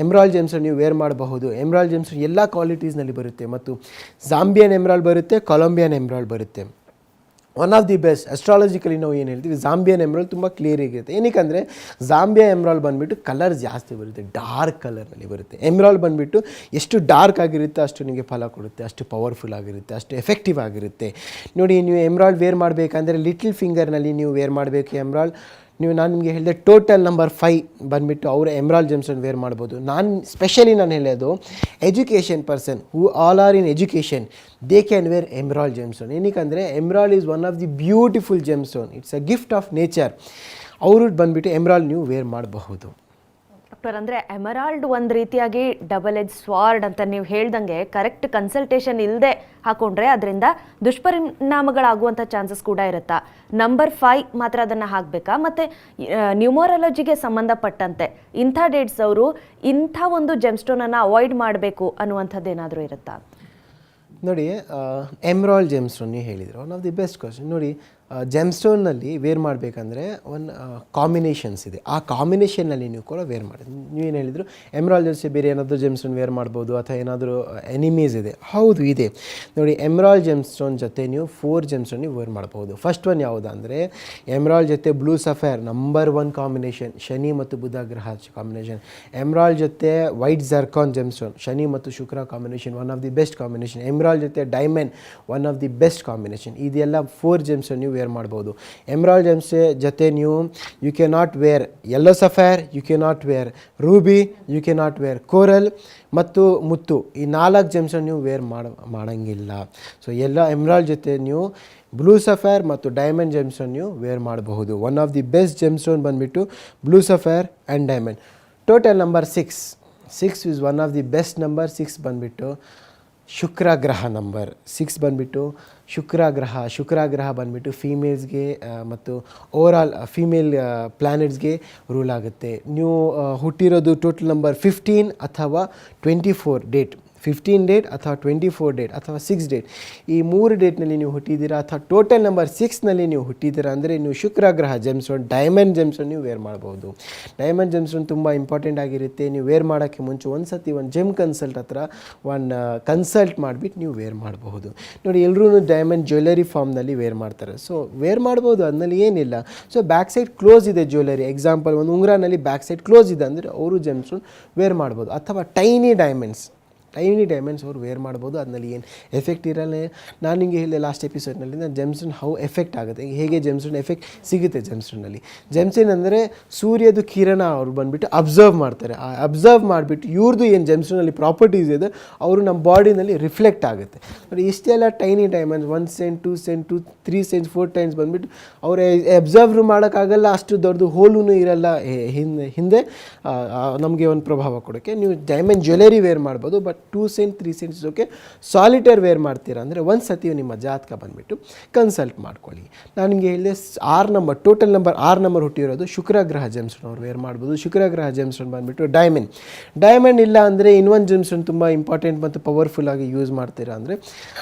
ಎಮ್ರಾಲ್ಡ್ ಜೆಮ್ಸ್ಟೋನ್ ನೀವು ವೇರ್ ಮಾಡಬಹುದು. ಎಮ್ರಾಲ್ಡ್ ಜೆಮ್ಸ್ಟೋನ್ ಎಲ್ಲ ಕ್ವಾಲಿಟೀಸ್ನಲ್ಲಿ ಬರುತ್ತೆ, ಮತ್ತು ಜಾಂಬಿಯನ್ ಎಮ್ರಾಲ್ಡ್ ಬರುತ್ತೆ, ಕೊಲಂಬಿಯನ್ ಎಮ್ರಾಲ್ಡ್ ಬರುತ್ತೆ. ಒನ್ ಆಫ್ ದಿ ಬೆಸ್ಟ್ ಅಸ್ಟ್ರಾಲಜಿಕಲಿ ನಾವು ಏನು ಹೇಳ್ತೀವಿ, ಜಾಂಬಿಯನ್ ಎಮ್ರಾಲ್ಡ್ ತುಂಬ ಕ್ಲಿಯರ್ ಆಗಿರುತ್ತೆ. ಏನಕ್ಕೆ ಜಾಂಬಿಯಾ ಎಮ್ರಾಲ್ಡ್ ಬಂದುಬಿಟ್ಟು ಕಲರ್ ಜಾಸ್ತಿ ಬರುತ್ತೆ, ಡಾರ್ಕ್ ಕಲರ್ನಲ್ಲಿ ಬರುತ್ತೆ. ಎಮ್ರಾಲ್ಡ್ ಬಂದುಬಿಟ್ಟು ಎಷ್ಟು ಡಾರ್ಕ್ ಆಗಿರುತ್ತೆ ಅಷ್ಟು ನಿಮಗೆ ಫಲ ಕೊಡುತ್ತೆ, ಅಷ್ಟು ಪವರ್ಫುಲ್ ಆಗಿರುತ್ತೆ, ಅಷ್ಟು ಎಫೆಕ್ಟಿವ್ ಆಗಿರುತ್ತೆ. ನೋಡಿ, ನೀವು ಎಮ್ರಾಲ್ಡ್ ವೇರ್ ಮಾಡಬೇಕಂದ್ರೆ ಲಿಟಲ್ ಫಿಂಗರ್ನಲ್ಲಿ ನೀವು ವೇರ್ ಮಾಡಬೇಕು ಎಮ್ರಾಲ್ಡ್. ನಾನು ನಿಮಗೆ ಹೇಳಿದೆ ಟೋಟಲ್ ನಂಬರ್ 5 ಬಂದುಬಿಟ್ಟು ಅವರು ಎಮ್ರಾಲ್ಡ್ ಜೆಮ್ಸ್ಟೋನ್ ವೇರ್ ಮಾಡ್ಬೋದು. ನಾನು ಹೇಳೋದು education person who all are in education they can wear emerald gemstone. ಏನಕ್ಕೆ emerald is one of the beautiful gemstone, it's a gift of nature. ಅವರು ಬಂದುಬಿಟ್ಟು ಎಮ್ರಾಲ್ಡ್ ನೀವು ವೇರ್ ಮಾಡಬಹುದು. ಡಾಕ್ಟರ್, ಅಂದರೆ ಎಮರಾಲ್ಡ್ ಒಂದು ರೀತಿಯಾಗಿ ಡಬಲ್ ಎಜ್ ಸ್ವಾರ್ಡ್ ಅಂತ ನೀವು ಹೇಳ್ದಂಗೆ ಕರೆಕ್ಟ್ ಕನ್ಸಲ್ಟೇಷನ್ ಇಲ್ಲದೆ ಹಾಕೊಂಡ್ರೆ ಅದರಿಂದ ದುಷ್ಪರಿಣಾಮಗಳಾಗುವಂಥ ಚಾನ್ಸಸ್ ಕೂಡ ಇರುತ್ತಾ? ನಂಬರ್ 5 ಮಾತ್ರ ಅದನ್ನು ಹಾಕಬೇಕಾ? ಮತ್ತು ನ್ಯೂಮರಾಲಜಿಗೆ ಸಂಬಂಧಪಟ್ಟಂತೆ ಇಂಥ ಡೇಟ್ಸ್ ಅವರು ಇಂಥ ಒಂದು ಜೆಮ್ಸ್ಟೋನನ್ನು ಅವಾಯ್ಡ್ ಮಾಡಬೇಕು ಅನ್ನುವಂಥದ್ದು ಏನಾದರೂ ಇರುತ್ತಾ? ನೋಡಿ, ಎಮ್ರಾಲ್ಡ್ ಜೆಮ್ಸ್ಟೋನ್ ನೀವು ಹೇಳಿದ್ರು one of the best question. ನೋಡಿ, ಜೆಮ್ಸ್ಟೋನ್ನಲ್ಲಿ ವೇರ್ ಮಾಡಬೇಕಂದ್ರೆ ಒಂದು ಕಾಂಬಿನೇಷನ್ಸ್ ಇದೆ. ಆ ಕಾಂಬಿನೇಷನ್ನಲ್ಲಿ ನೀವು ಕೂಡ ವೇರ್ ಮಾಡಿ. ನೀವೇನು ಹೇಳಿದ್ರು ಎಮ್ರಾಲ್ಡ್ ಜೊತೆ ಬೇರೆ ಏನಾದರೂ ಜೆಮ್ಸ್ಟೋನ್ ವೇರ್ ಮಾಡ್ಬೋದು ಅಥವಾ ಏನಾದರೂ ಎನಿಮೀಸ್ ಇದೆ. ಹೌದು, ಇದೆ. ನೋಡಿ, ಎಮ್ರಾಲ್ಡ್ ಜೆಮ್ಸ್ಟೋನ್ ಜೊತೆ ನೀವು 4 ಜೆಮ್ಸ್ಟೋನ್ ನೀವು ವೇರ್ ಮಾಡ್ಬೋದು. ಫಸ್ಟ್ ಒನ್ ಯಾವುದು ಅಂದರೆ ಎಮ್ರಾಲ್ಡ್ ಜೊತೆ ಬ್ಲೂ ಸಫೈರ್, ನಂಬರ್ 1 ಕಾಂಬಿನೇಷನ್, ಶನಿ ಮತ್ತು ಬುಧ ಗ್ರಹ ಕಾಂಬಿನೇಷನ್. ಎಮ್ರಾಲ್ಡ್ ಜೊತೆ ವೈಟ್ ಜರ್ಕಾನ್ ಜೆಮ್ಸ್ಟೋನ್, ಶನಿ ಮತ್ತು ಶುಕ್ರ combination, one of the best combination. Emerald ಜೊತೆ diamond, one of the best combination. ಇದೆಲ್ಲ 4 ಜೆಮ್ಸ್ಟೋನ್ ನೀವು ವೇರ್ ಮಾಡ್ಬೋದು. ಎಮ್ರಾಲ್ಡ್ ಜೆಮ್ಸ್ ಜೊತೆ ನೀವು you can not wear yellow sapphire, you can not wear ruby, you can not wear coral ಮತ್ತು ಮುತ್ತು. ಈ 4 gemstone ನೀವು ವೇರ್ ಮಾಡೋಂಗಿಲ್ಲ. ಸೊ ಎಲ್ಲ ಎಮ್ರಾಲ್ಡ್ ಜೊತೆ ನೀವು ಬ್ಲೂ ಸಫೈರ್ ಮತ್ತು ಡೈಮಂಡ್ ಜೆಮ್ಸ್ಟೋನ್ ನೀವು ವೇರ್ ಮಾಡಬಹುದು. One of the best gemstone ಬಂದುಬಿಟ್ಟು blue sapphire and diamond. Total number 6 is one of the best number. 6 ಬಂದುಬಿಟ್ಟು ಶುಕ್ರ ಗ್ರಹ ನಂಬರ್. 6 ಬಂದುಬಿಟ್ಟು ಶುಕ್ರ ಗ್ರಹ ಬಂದುಬಿಟ್ಟು ಫೀಮೇಲ್ಸ್ಗೆ ಮತ್ತು ಓವರಾಲ್ ಫೀಮೇಲ್ ಪ್ಲ್ಯಾನೆಟ್ಸ್ಗೆ ರೂಲ್ ಆಗುತ್ತೆ. ನೀವು ಹುಟ್ಟಿರೋದು ಟೋಟಲ್ ನಂಬರ್ 15 ಅಥವಾ 24 ಡೇಟ್, 15 ಡೇಟ್ ಅಥವಾ 24 ಡೇಟ್ ಅಥವಾ 6 ಡೇಟ್, ಈ 3 ಡೇಟ್ನಲ್ಲಿ ನೀವು ಹುಟ್ಟಿದ್ದೀರಾ ಅಥವಾ ಟೋಟಲ್ ನಂಬರ್ 6ನಲ್ಲಿ ನೀವು ಹುಟ್ಟಿದ್ದೀರಾ ಅಂದರೆ ನೀವು ಶುಕ್ರ ಗ್ರಹ ಜೆಮ್ಸ್ಟೋನ್, ಡೈಮಂಡ್ ಜೆಮ್ಸ್ಟೋನ್ ನೀವು ವೇರ್ ಮಾಡ್ಬೋದು. ಡೈಮಂಡ್ ಜೆಮ್ಸ್ಟೋನ್ ತುಂಬ ಇಂಪಾರ್ಟೆಂಟ್ ಆಗಿರುತ್ತೆ. ನೀವು ವೇರ್ ಮಾಡೋಕ್ಕೆ ಮುಂಚೆ ಒಂದು ಸತಿ ಒಂದು ಜೆಮ್ ಕನ್ಸಲ್ಟ್ ಹತ್ರ ಕನ್ಸಲ್ಟ್ ಮಾಡಿಬಿಟ್ಟು ನೀವು ವೇರ್ ಮಾಡಬಹುದು. ನೋಡಿ, ಎಲ್ಲರೂ ಡೈಮಂಡ್ ಜ್ಯುವೆಲರಿ ಫಾರ್ಮ್ನಲ್ಲಿ ವೇರ್ ಮಾಡ್ತಾರೆ. ಸೊ ವೇರ್ ಮಾಡ್ಬೋದು, ಅದರಲ್ಲಿ ಏನಿಲ್ಲ. ಸೊ ಬ್ಯಾಕ್ ಸೈಡ್ ಕ್ಲೋಸ್ ಇದೆ ಜ್ಯುವೆಲರಿ, ಎಕ್ಸಾಂಪಲ್ ಒಂದು ಉಂಗುರನಲ್ಲಿ ಬ್ಯಾಕ್ ಸೈಡ್ ಕ್ಲೋಸ್ ಇದೆ ಅಂದರೆ ಅವರು ಜೆಮ್ಸ್ಟೋನ್ ವೇರ್ ಮಾಡ್ಬೋದು. ಅಥವಾ ಟೈನಿ ಡೈಮಂಡ್ಸ್, ಟೈನಿ ಡೈಮಂಡ್ಸ್ ಅವ್ರು ವೇರ್ ಮಾಡ್ಬೋದು. ಅದರಲ್ಲಿ ಏನು ಎಫೆಕ್ಟ್ ಇರಲ್ಲ. ನಾನು ನಿಮಗೆ ಹೇಳಿದೆ ಲಾಸ್ಟ್ ಎಪಿಸೋಡ್ನಲ್ಲಿ ನಾನು ಜೆಮ್ಸ್ಟೋನ್ ಹೌ ಎಫೆಕ್ಟ್ ಆಗುತ್ತೆ, ಹೇಗೆ ಜೆಮ್ಸ್ಟೋನ್ ಎಫೆಕ್ಟ್ ಸಿಗುತ್ತೆ ಜೆಮ್ಸ್ಟೋನಲ್ಲಿ. ಜೆಮ್ಸ್ಟೋನ್ ಅಂದರೆ ಸೂರ್ಯದು ಕಿರಣ ಅವ್ರು ಬಂದುಬಿಟ್ಟು ಅಬ್ಸರ್ವ್ ಮಾಡ್ತಾರೆ. ಆ ಅಬ್ಸರ್ವ್ ಮಾಡಿಬಿಟ್ಟು ಇವ್ರದ್ದು ಏನು ಜೆಮ್ಸ್ಟೋನಲ್ಲಿ ಪ್ರಾಪರ್ಟೀಸ್ ಇದೆ ಅವರು ನಮ್ಮ ಬಾಡಿನಲ್ಲಿ ರಿಫ್ಲೆಕ್ಟ್ ಆಗುತ್ತೆ. ಬಟ್ ಇಷ್ಟೆಲ್ಲ tiny diamonds 1 cent 2 cent 3 cent 4 times ಬಂದುಬಿಟ್ಟು ಅವ್ರು ಅಬ್ಸರ್ವ್ ಮಾಡೋಕ್ಕಾಗಲ್ಲ, ಅಷ್ಟು ದೊಡ್ಡದು ಹೋಲೂ ಇರಲ್ಲ ಹಿಂದೆ ನಮಗೆ ಒಂದು ಪ್ರಭಾವ ಕೊಡೋಕ್ಕೆ. ನೀವು ಡೈಮಂಡ್ ಜ್ಯುವೆಲರಿ ವೇರ್ ಮಾಡ್ಬೋದು, but 2 cent 3 cents okay. Solitaire wear ಮಾಡ್ತೀರಾ ಅಂದರೆ ಒಂದು ಸತಿ ನಿಮ್ಮ ಜಾತಕ ಬಂದುಬಿಟ್ಟು ಕನ್ಸಲ್ಟ್ ಮಾಡ್ಕೊಳ್ಳಿ. ನಾನು ನಿಮಗೆ ಹೇಳಿದೆ 6 ನಂಬರ್ ಟೋಟಲ್ ನಂಬರ್ 6 ನಂಬರ್ ಹುಟ್ಟಿರೋದು ಶುಕ್ರ ಗ್ರಹ ಜೆಮ್ಸ್ಟೋನ್ ಅವ್ರು ವೇರ್ ಮಾಡ್ಬೋದು. ಶುಕ್ರ ಗ್ರಹ ಜೆಮ್ಸ್ಟೋನ್ ಬಂದುಬಿಟ್ಟು ಡೈಮಂಡ್ ಇಲ್ಲ ಅಂದರೆ ಇನ್ನೊಂದು ಜೆಮ್ಸ್ಟೋನ್ ತುಂಬ ಇಂಪಾರ್ಟೆಂಟ್ ಮತ್ತು ಪವರ್ಫುಲ್ ಆಗಿ ಯೂಸ್ ಮಾಡ್ತೀರಾ ಅಂದರೆ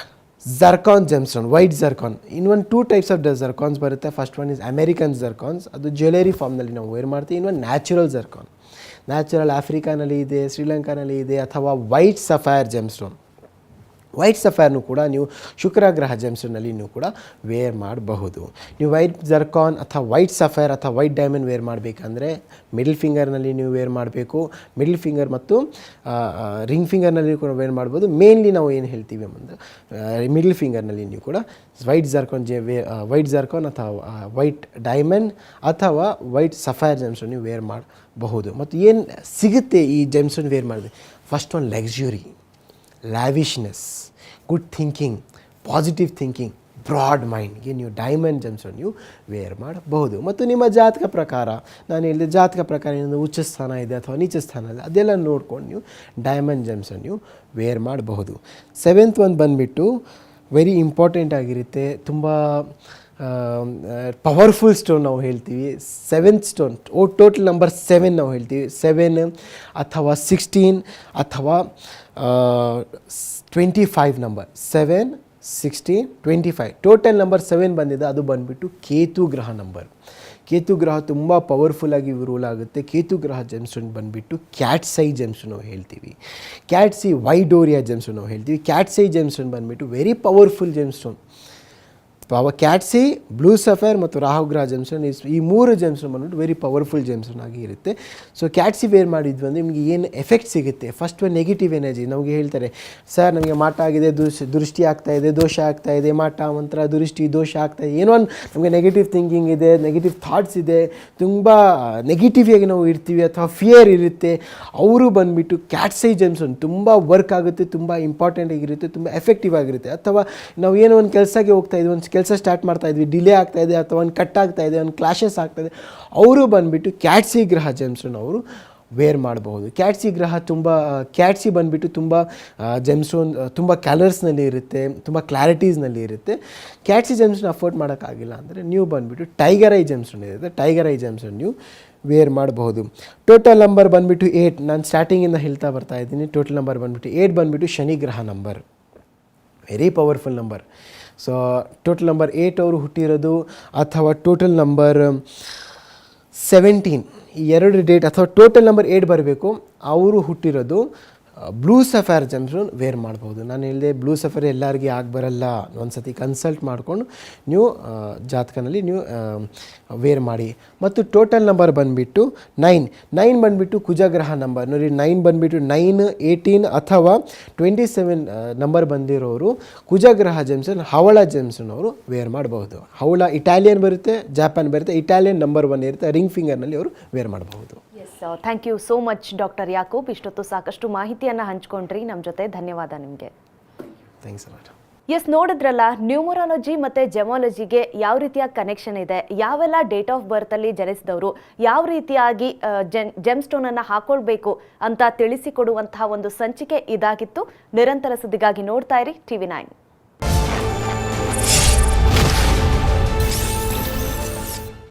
ಜರ್ಕಾನ್ ಜೆಮ್ಸ್ಟೋನ್, ವೈಟ್ ಜರ್ಕಾನ್. ಇನ್ನೊಂದು 2 ಟೈಪ್ಸ್ ಆಫ್ ಜರ್ಕಾನ್ಸ್ ಬರುತ್ತೆ. ಫಸ್ಟ್ ಒನ್ ಇಸ್ ಅಮೆರಿಕನ್ ಜರ್ಕಾನ್ಸ್, ಅದು ಜ್ಯುವೆಲರಿ ಫಾರ್ಮ್ನಲ್ಲಿ ನಾವು ವೇರ್ ಮಾಡ್ತೀವಿ. ಇನ್ನೊಂದು ನ್ಯಾಚುರಲ್ ಜರ್ಕಾನ್, ನ್ಯಾಚುರಲ್ ಆಫ್ರಿಕಾನಲ್ಲಿ ಇದೆ, ಶ್ರೀಲಂಕಾನಲ್ಲಿ ಇದೆ. ಅಥವಾ ವೈಟ್ ಸಫೈರ್ ಜೆಮ್ಸ್ಟೋನ್, ವೈಟ್ ಸಫೈರ್ನು ಕೂಡ ನೀವು ಶುಕ್ರ ಗ್ರಹ ಜೆಮ್ಸ್ಟೋನಲ್ಲಿ ನೀವು ಕೂಡ ವೇರ್ ಮಾಡಬಹುದು. ನೀವು ವೈಟ್ ಜರ್ಕಾನ್ ಅಥವಾ ವೈಟ್ ಸಫೈರ್ ಅಥವಾ ವೈಟ್ ಡೈಮಂಡ್ ವೇರ್ ಮಾಡಬೇಕಂದ್ರೆ ಮಿಡಲ್ ಫಿಂಗರ್ನಲ್ಲಿ ನೀವು ವೇರ್ ಮಾಡಬೇಕು. ಮಿಡಲ್ ಫಿಂಗರ್ ಮತ್ತು ರಿಂಗ್ ಫಿಂಗರ್ನಲ್ಲಿ ಕೂಡ ವೇರ್ ಮಾಡ್ಬೋದು. ಮೇನ್ಲಿ ನಾವು ಏನು ಹೇಳ್ತೀವಿ ಅಂದರೆ ಮಿಡಲ್ ಫಿಂಗರ್ನಲ್ಲಿ ನೀವು ಕೂಡ ವೈಟ್ ಜರ್ಕಾನ್ ಅಥವಾ ವೈಟ್ ಡೈಮಂಡ್ ಅಥವಾ ವೈಟ್ ಸಫೈರ್ ಜೆಮ್ಸ್ಟೋನ್ ನೀವು ವೇರ್ ಮಾಡಬಹುದು. ಮತ್ತು ಏನು ಸಿಗುತ್ತೆ ಈ ಜೆಮ್ಸ್ಟೋನ್ ವೇರ್ ಮಾಡಿದ್ರೆ, first one luxury, lavishness, good thinking, positive thinking, broad ಮೈಂಡ್ಗೆ ನೀವು ಡೈಮಂಡ್ ಜೆಮ್ಸ್ಟೋನ್ ನೀವು ವೇರ್ ಮಾಡಬಹುದು. ಮತ್ತು ನಿಮ್ಮ ಜಾತಕ ಪ್ರಕಾರ, ನಾನು ಹೇಳಿದೆ ಜಾತಕ ಪ್ರಕಾರ ಏನಾದರೂ ಉಚ್ಚ ಸ್ಥಾನ ಇದೆ ಅಥವಾ ನೀಚ ಸ್ಥಾನ ಇದೆ ಅದೆಲ್ಲ ನೋಡ್ಕೊಂಡು ನೀವು ಡೈಮಂಡ್ ಜೆಮ್ಸ್ಟೋನ್ ನೀವು ವೇರ್ ಮಾಡಬಹುದು. 7th ಒಂದು ಬಂದುಬಿಟ್ಟು ವೆರಿ ಇಂಪಾರ್ಟೆಂಟ್ ಆಗಿರುತ್ತೆ, ತುಂಬ ಪವರ್ಫುಲ್ ಸ್ಟೋನ್ ನಾವು ಹೇಳ್ತೀವಿ. 7th ಸ್ಟೋನ್ ಟೋಟಲ್ ನಂಬರ್ 7 ನಾವು ಹೇಳ್ತೀವಿ. 7 ಅಥವಾ 16 ಅಥವಾ 25 ನಂಬರ್, 7, 16, 25 ಟೋಟಲ್ ನಂಬರ್ 7 ಬಂದಿದೆ. ಅದು ಬಂದುಬಿಟ್ಟು ಕೇತು ಗ್ರಹ ನಂಬರ್. ಕೇತು ಗ್ರಹ ತುಂಬ ಪವರ್ಫುಲ್ಲಾಗಿ ರೂಲ್ ಆಗುತ್ತೆ. ಕೇತು ಗ್ರಹ ಜೆಮ್ಸ್ಟೋನ್ ಬಂದುಬಿಟ್ಟು ಕ್ಯಾಟ್ಸೈ ಜೆಮ್ಸ್ಟೋನ್ ನಾವು ಹೇಳ್ತೀವಿ. ಕ್ಯಾಟ್ಸಿ ವೈಡೋರಿಯಾ ಜೆಮ್ಸ್ಟೋನ್ ನಾವು ಹೇಳ್ತೀವಿ. ಕ್ಯಾಟ್ಸೈ ಜೆಮ್ಸ್ಟೋನ್ ಬಂದುಬಿಟ್ಟು very powerful gemstone. Cat's eye, blue sapphire ಮತ್ತು ರಾಹು ಗ್ರಹ ಜೆಮ್ಸ್ಟೋನ್, ಈ 3 ಜೆಮ್ಸ್ಟೋನ್ ಬಂದ್ಬಿಟ್ಟು ವೆರಿ ಪವರ್ಫುಲ್ ಜೆಮ್ಸ್ಟೋನ್ ಆಗಿ ಇರುತ್ತೆ. ಸೊ ಕ್ಯಾಟ್ಸಿ ವೇರ್ ಮಾಡಿದ್ವಿ ಅಂದರೆ ನಿಮಗೆ ಏನು ಎಫೆಕ್ಟ್ ಸಿಗುತ್ತೆ, ಫಸ್ಟ್ ಒಂದು ನೆಗೆಟಿವ್ ಎನರ್ಜಿ ನಮಗೆ ಹೇಳ್ತಾರೆ, ಸರ್ ನಮಗೆ ಮಾಟ ಆಗಿದೆ, ದೃಷ್ಟಿ ಆಗ್ತಾ ಇದೆ, ದೋಷ ಆಗ್ತಾ ಇದೆ, ಮಾಟ ಮಂತ್ರ ದೃಷ್ಟಿ ದೋಷ ಆಗ್ತಾ ಇದೆ, ಏನೋ ಒಂದು ನಮಗೆ ನೆಗೆಟಿವ್ ಥಿಂಕಿಂಗ್ ಇದೆ, ನೆಗೆಟಿವ್ ಥಾಟ್ಸ್ ಇದೆ, ತುಂಬ ನೆಗೆಟಿವ್ ಆಗಿ ನಾವು ಇರ್ತೀವಿ ಅಥವಾ ಫಿಯರ್ ಇರುತ್ತೆ. ಅವರು ಬಂದುಬಿಟ್ಟು ಕ್ಯಾಟ್ಸೈ ಜೆಮ್ಸ್ಟೋನ್ ತುಂಬ ವರ್ಕ್ ಆಗುತ್ತೆ, ತುಂಬ ಇಂಪಾರ್ಟೆಂಟ್ ಆಗಿರುತ್ತೆ, ತುಂಬ ಎಫೆಕ್ಟಿವ್ ಆಗಿರುತ್ತೆ. ಅಥವಾ ನಾವು ಏನೋ ಒಂದು ಕೆಲಸಕ್ಕೆ ಹೋಗ್ತಾ ಇದ್ವಿ, ಒಂದು ಕೆಲಸ ಸ್ಟಾರ್ಟ್ ಮಾಡ್ತಾ ಇದ್ವಿ, ಡಿಲೇ ಆಗ್ತಾ ಇದೆ ಅಥವಾ ಒಂದು ಕಟ್ ಆಗ್ತಾ ಇದೆ, ಒಂದು ಕ್ಲಾಶಸ್ ಆಗ್ತಾ ಇದೆ, ಅವರು ಬಂದುಬಿಟ್ಟು ಕ್ಯಾಟ್ಸಿ ಗ್ರಹ ಜೆಮ್ಸ್ಟೋನ್ ಅವರು ವೇರ್ ಮಾಡಬಹುದು. ಕ್ಯಾಟ್ಸಿ ಬಂದುಬಿಟ್ಟು ತುಂಬ ಜೆಮ್ಸ್ಟೋನ್ ತುಂಬ ಕಲರ್ಸ್ನಲ್ಲಿ ಇರುತ್ತೆ, ತುಂಬ ಕ್ಲಾರಿಟೀಸ್ನಲ್ಲಿ ಇರುತ್ತೆ. ಕ್ಯಾಟ್ಸಿ ಜೆಮ್ಸ್ಟೋನ್ ಅಫೋರ್ಡ್ ಮಾಡೋಕ್ಕಾಗಿಲ್ಲ ಅಂದರೆ ನೀವು ಬಂದುಬಿಟ್ಟು ಟೈಗರ್ ಐ ಜೆಮ್ಸ್ಟೋನ್ ಇರುತ್ತೆ, ಟೈಗರ್ ಐ ಜೆಮ್ಸ್ಟೋನ್ ನೀವು ವೇರ್ ಮಾಡಬಹುದು. ಟೋಟಲ್ ನಂಬರ್ ಬಂದುಬಿಟ್ಟು 8, ನಾನು ಸ್ಟಾರ್ಟಿಂಗಿಂದ ಹೇಳ್ತಾ ಬರ್ತಾ ಇದ್ದೀನಿ. ಟೋಟಲ್ ನಂಬರ್ ಬಂದುಬಿಟ್ಟು 8 ಬಂದುಬಿಟ್ಟು ಶನಿ ಗ್ರಹ number, very powerful number. So total number 8 ಅವರು ಹುಟ್ಟಿರೋದು ಅಥವಾ ಟೋಟಲ್ ನಂಬರ್ 17 ಈ 2 ಡೇಟ್ ಅಥವಾ ಟೋಟಲ್ ನಂಬರ್ 8 ಬರಬೇಕು, ಅವರು ಹುಟ್ಟಿರೋದು ಬ್ಲೂ ಸಫೈರ್ ಜೆಮ್ಸ್ಟೋನ್ ವೇರ್ ಮಾಡ್ಬೋದು. ನಾನು ಹೇಳಿದೆ ಬ್ಲೂ ಸಫೈರ್ ಎಲ್ಲರಿಗೆ ಆಗಿ ಬರಲ್ಲ, ಒಂದು ಸತಿ ಕನ್ಸಲ್ಟ್ ಮಾಡಿಕೊಂಡು ನೀವು ಜಾತಕನಲ್ಲಿ ನೀವು ವೇರ್ ಮಾಡಿ. ಮತ್ತು ಟೋಟಲ್ ನಂಬರ್ ಬಂದುಬಿಟ್ಟು 9 ಬಂದುಬಿಟ್ಟು ಕುಜಗ್ರಹ ನಂಬರ್ ನೋಡಿ. 9 ಬಂದುಬಿಟ್ಟು 9, 18 ಅಥವಾ 27 ನಂಬರ್ ಬಂದಿರೋರು ಕುಜಗ್ರಹ ಜೆಮ್ಸ್ಟೋನ್, ಹವಳ ಜೆಮ್ಸ್ಟೋನ್ ಅವರು ವೇರ್ ಮಾಡಬಹುದು. ಹವಳ ಇಟಾಲಿಯನ್ ಬರುತ್ತೆ, ಜಾಪಾನ್ ಬರುತ್ತೆ, ಇಟಾಲಿಯನ್ ನಂಬರ್ 1 ಇರುತ್ತೆ, ರಿಂಗ್ ಫಿಂಗರ್ನಲ್ಲಿ ಅವರು ವೇರ್ ಮಾಡಬಹುದು. Thank you so much doctor Yakub. ಇಷ್ಟೊತ್ತು ಸಾಕಷ್ಟು ಮಾಹಿತಿಯನ್ನು ಹಂಚ್ಕೊಂಡ್ರಿ ನಮ್ಮ ಜೊತೆ. ಧನ್ಯವಾದ ನಿಮಗೆ. Thanks a lot. ಎಸ್, ನೋಡಿದ್ರಲ್ಲ, ನ್ಯೂಮರಾಲಜಿ ಮತ್ತು ಜೆಮಾಲಜಿಗೆ ಯಾವ ರೀತಿಯ ಕನೆಕ್ಷನ್ ಇದೆ, ಯಾವೆಲ್ಲ ಡೇಟ್ ಆಫ್ ಬರ್ತಲ್ಲಿ ಜನಿಸಿದವರು ಯಾವ ರೀತಿಯಾಗಿ ಜೆಮ್ಸ್ಟೋನನ್ನು ಹಾಕೊಳ್ಬೇಕು ಅಂತ ತಿಳಿಸಿಕೊಡುವಂತಹ ಒಂದು ಸಂಚಿಕೆ ಇದಾಗಿತ್ತು. ನಿರಂತರ ಸುದ್ದಿಗಾಗಿ ನೋಡ್ತಾ ಇರಿ TV9.